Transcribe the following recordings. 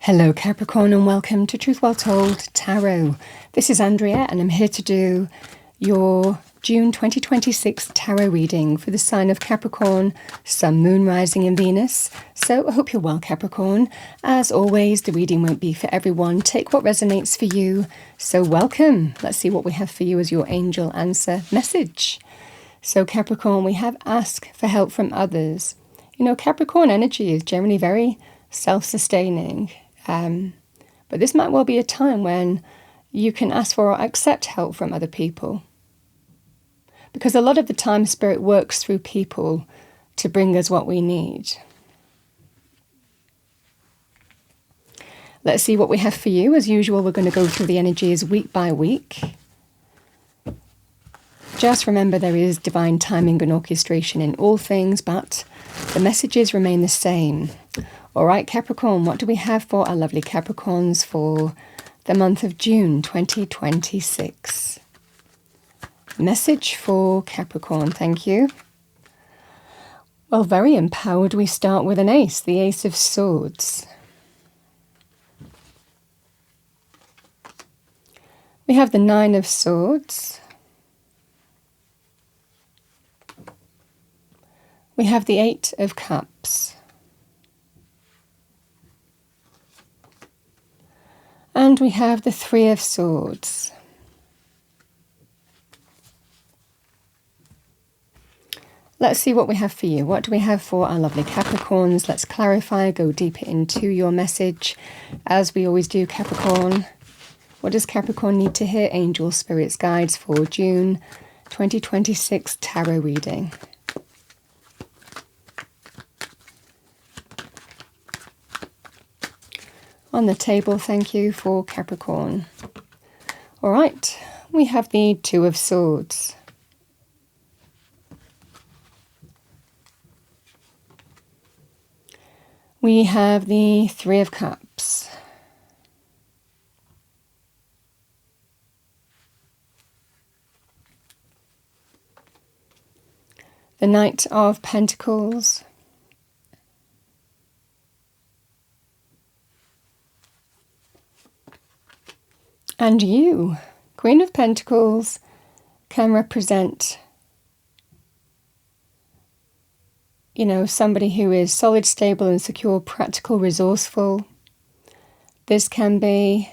Hello Capricorn and welcome to Truth Well Told Tarot. This is Andrea and I'm here to do your June 2026 tarot reading for the sign of Capricorn, Sun, Moon, Rising and Venus. So I hope you're well, Capricorn. As always, the reading won't be for everyone. Take what resonates for you. So welcome. Let's see what we have for you as your angel answer message. So Capricorn, we have ask for help from others. You know, Capricorn energy is generally very self-sustaining. But this might well be a time when you can ask for or accept help from other people. Because a lot of the time, Spirit works through people to bring us what we need. Let's see what we have for you. As usual, we're going to go through the energies week by week. Just remember there is divine timing and orchestration in all things, but the messages remain the same. All right, Capricorn, what do we have for our lovely Capricorns for the month of June 2026? Message for Capricorn, thank you. Well, very empowered, we start with an ace, the Ace of Swords. We have the Nine of Swords. We have the Eight of Cups. And we have the Three of Swords. Let's see what we have for you. What do we have for our lovely Capricorns? Let's clarify, go deeper into your message. As we always do, Capricorn. What does Capricorn need to hear? Angels, spirits, guides for June 2026 tarot reading. On the table, thank you for Capricorn. All right, we have the Two of Swords. We have the Three of Cups. The Knight of Pentacles. And you, Queen of Pentacles, can represent, you know, somebody who is solid, stable and secure, practical, resourceful. This can be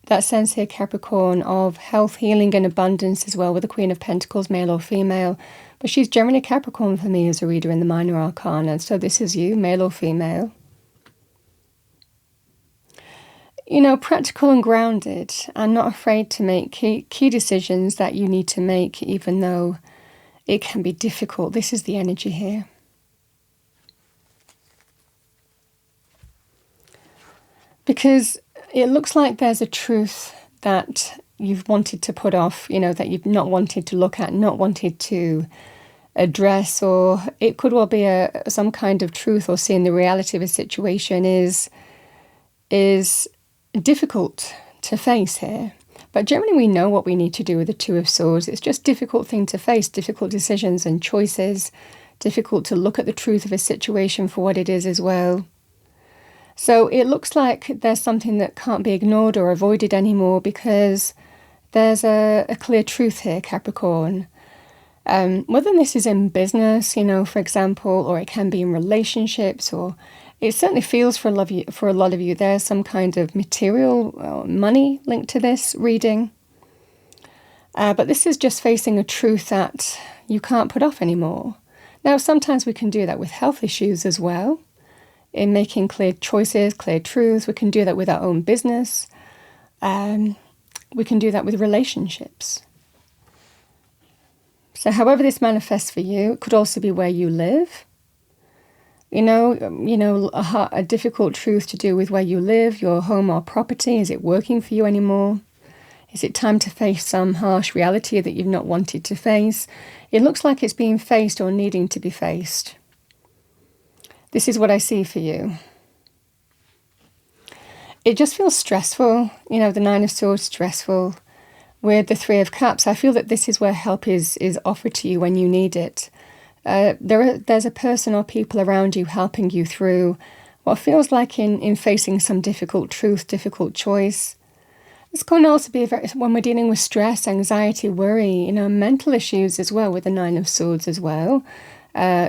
that sense here, Capricorn, of health, healing and abundance as well with the Queen of Pentacles, male or female. But she's generally Capricorn for me as a reader in the Minor Arcana. So this is you, male or female. You know, practical and grounded and not afraid to make key decisions that you need to make, even though it can be difficult. This is the energy here. Because it looks like there's a truth that you've wanted to put off, you know, that you've not wanted to look at, not wanted to address, or it could well be some kind of truth or seeing the reality of a situation is difficult to face here. But generally we know what we need to do with the Two of Swords. It's just a difficult thing to face, difficult decisions and choices, difficult to look at the truth of a situation for what it is as well. So it looks like there's something that can't be ignored or avoided anymore because there's a clear truth here, Capricorn. Whether this is in business, you know, for example, or it can be in relationships, or it certainly feels for a lot of you there's some kind of material money linked to this reading. But this is just facing a truth that you can't put off anymore. Now, sometimes we can do that with health issues as well, in making clear choices, clear truths. We can do that with our own business. We can do that with relationships. So however this manifests for you, it could also be where you live. You know, a difficult truth to do with where you live, your home or property. Is it working for you anymore? Is it time to face some harsh reality that you've not wanted to face? It looks like it's being faced or needing to be faced. This is what I see for you. It just feels stressful. You know, the Nine of Swords, stressful. With the Three of Cups, I feel that this is where help is offered to you when you need it. There's a person or people around you helping you through what feels like in facing some difficult truth, difficult choice. This can also be when we're dealing with stress, anxiety, worry, mental issues as well, with the Nine of Swords as well.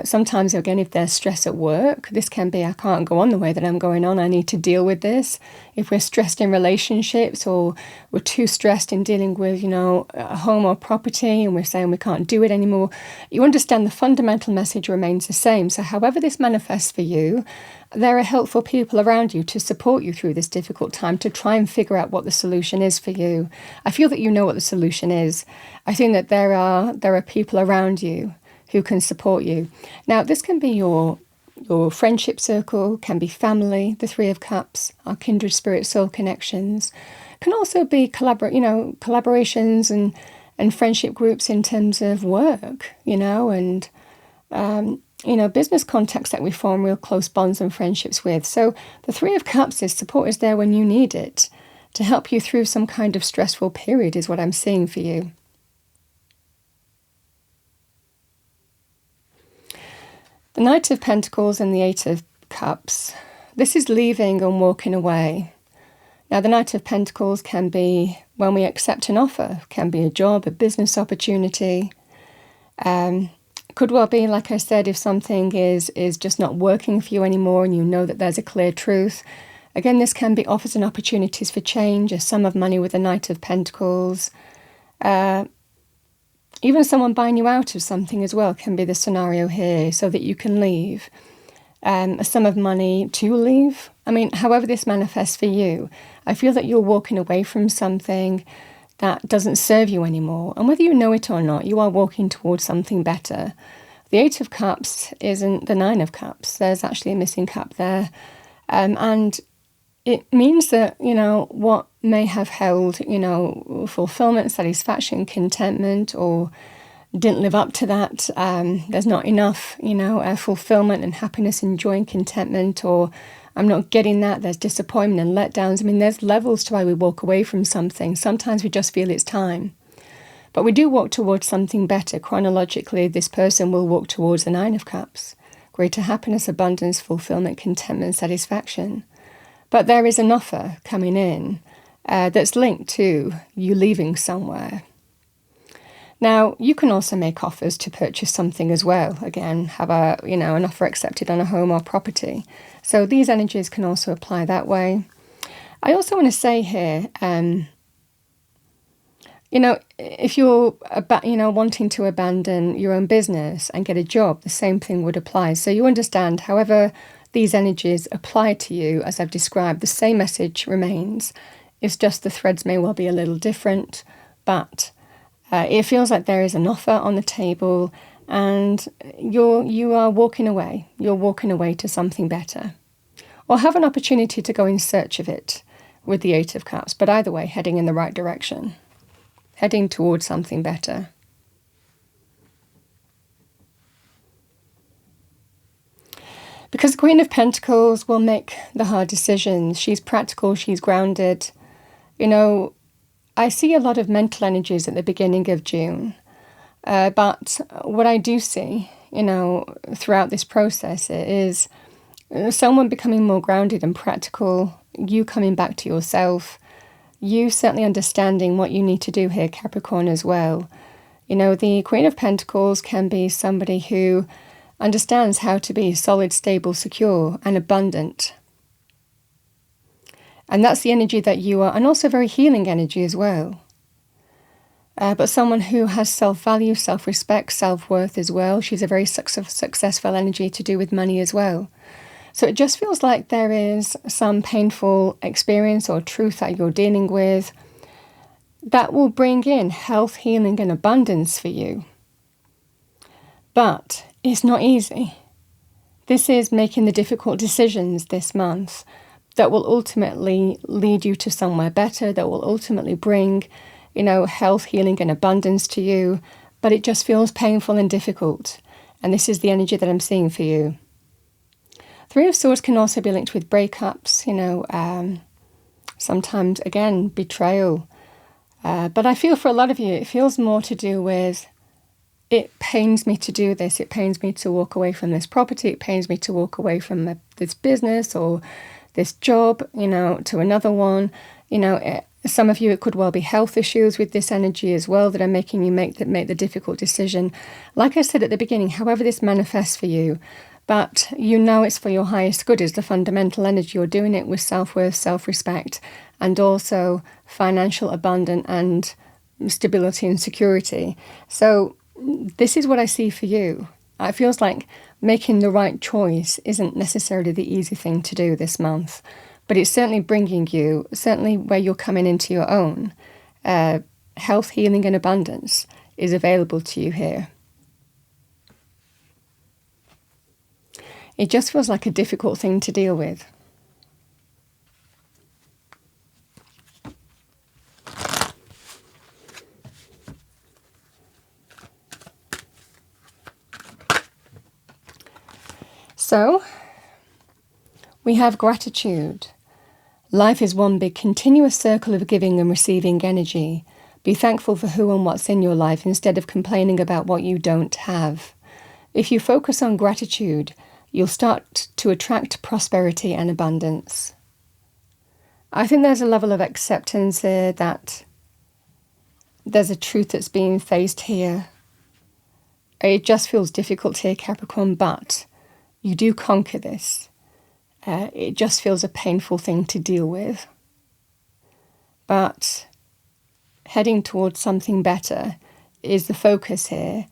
Sometimes, again, if there's stress at work, this can be, I can't go on the way that I'm going on, I need to deal with this. If we're stressed in relationships, or we're too stressed in dealing with, a home or property, and we're saying we can't do it anymore, you understand the fundamental message remains the same. So however this manifests for you, there are helpful people around you to support you through this difficult time, to try and figure out what the solution is for you. I feel that you know what the solution is. I think that there are people around you who can support you. Now, this can be your friendship circle, can be family, the Three of Cups, our kindred spirit soul connections. Can also be collaborations and friendship groups in terms of work, and business contacts that we form real close bonds and friendships with. So the Three of Cups is support is there when you need it, to help you through some kind of stressful period is what I'm seeing for you. The Knight of Pentacles and the Eight of Cups. This is leaving and walking away. Now, the Knight of Pentacles can be when we accept an offer, can be a job, a business opportunity. Could well be, like I said, if something is just not working for you anymore and you know that there's a clear truth. Again, this can be offers and opportunities for change, a sum of money with the Knight of Pentacles. Even someone buying you out of something as well can be the scenario here, so that you can leave. A sum of money to leave. I mean, however this manifests for you, I feel that you're walking away from something that doesn't serve you anymore. And whether you know it or not, you are walking towards something better. The Eight of Cups isn't the Nine of Cups. There's actually a missing cup there. And it means that, what may have held, fulfillment, satisfaction, contentment, or didn't live up to that. There's not enough, fulfillment and happiness and joy and contentment, or I'm not getting that. There's disappointment and letdowns. I mean, there's levels to why we walk away from something. Sometimes we just feel it's time. But we do walk towards something better. Chronologically, this person will walk towards the Nine of Cups. Greater happiness, abundance, fulfillment, contentment, satisfaction. But there is an offer coming in that's linked to you leaving somewhere. Now, you can also make offers to purchase something as well. Again, have an offer accepted on a home or property. So these energies can also apply that way. I also want to say here, if you're wanting to abandon your own business and get a job, the same thing would apply. So you understand, however these energies apply to you, as I've described, the same message remains. It's just the threads may well be a little different, but it feels like there is an offer on the table, and you are walking away. You're walking away to something better, or have an opportunity to go in search of it with the Eight of Cups. But either way, heading in the right direction, heading towards something better. Because the Queen of Pentacles will make the hard decisions. She's practical, she's grounded. I see a lot of mental energies at the beginning of June. But what I do see, throughout this process is someone becoming more grounded and practical, you coming back to yourself, you certainly understanding what you need to do here, Capricorn, as well. The Queen of Pentacles can be somebody who understands how to be solid, stable, secure, and abundant. And that's the energy that you are, and also very healing energy as well. But someone who has self-value, self-respect, self-worth as well. She's a very successful energy to do with money as well. So it just feels like there is some painful experience or truth that you're dealing with that will bring in health, healing, and abundance for you. But it's not easy. This is making the difficult decisions this month that will ultimately lead you to somewhere better, that will ultimately bring, health, healing, and abundance to you. But it just feels painful and difficult. And this is the energy that I'm seeing for you. Three of Swords can also be linked with breakups, sometimes, again, betrayal. But I feel for a lot of you, it feels more to do with it pains me to do this. It pains me to walk away from this property. It pains me to walk away from this business or this job, to another one. Some of you, it could well be health issues with this energy as well that are making you make the difficult decision. Like I said at the beginning, however this manifests for you, but it's for your highest good is the fundamental energy. You're doing it with self-worth, self-respect, and also financial abundance and stability and security. So this is what I see for you. It feels like making the right choice isn't necessarily the easy thing to do this month, but it's certainly bringing you, certainly where you're coming into your own. Health, healing, and abundance is available to you here. It just feels like a difficult thing to deal with. So, we have gratitude. Life is one big continuous circle of giving and receiving energy. Be thankful for who and what's in your life instead of complaining about what you don't have. If you focus on gratitude, you'll start to attract prosperity and abundance. I think there's a level of acceptance here that there's a truth that's being faced here. It just feels difficult here, Capricorn, but you do conquer this. It just feels a painful thing to deal with. But heading towards something better is the focus here.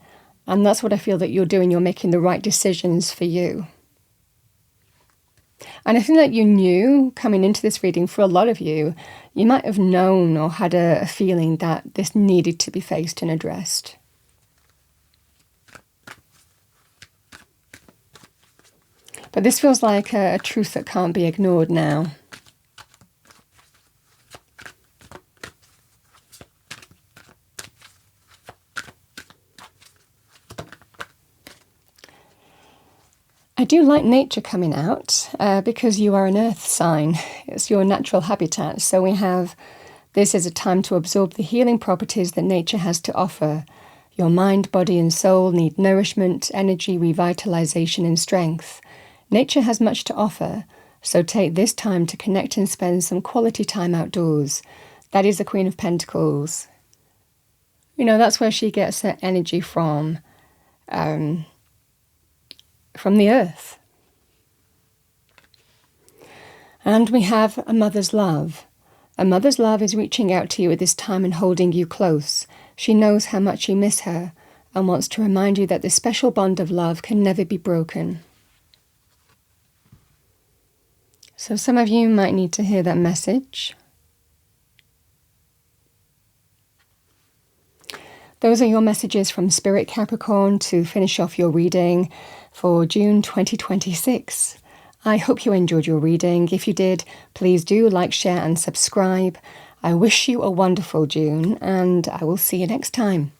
And that's what I feel that you're doing. You're making the right decisions for you. And I think that you knew coming into this reading, for a lot of you, you might have known or had a feeling that this needed to be faced and addressed. But this feels like a truth that can't be ignored now. I do like nature coming out because you are an earth sign. It's your natural habitat. So we have, this is a time to absorb the healing properties that nature has to offer. Your mind, body and soul need nourishment, energy, revitalization and strength. Nature has much to offer, so take this time to connect and spend some quality time outdoors. That is the Queen of Pentacles. That's where she gets her energy from the earth. And we have a mother's love. A mother's love is reaching out to you at this time and holding you close. She knows how much you miss her and wants to remind you that this special bond of love can never be broken. So some of you might need to hear that message. Those are your messages from Spirit, Capricorn, to finish off your reading for June 2026. I hope you enjoyed your reading. If you did, please do like, share and subscribe. I wish you a wonderful June, and I will see you next time.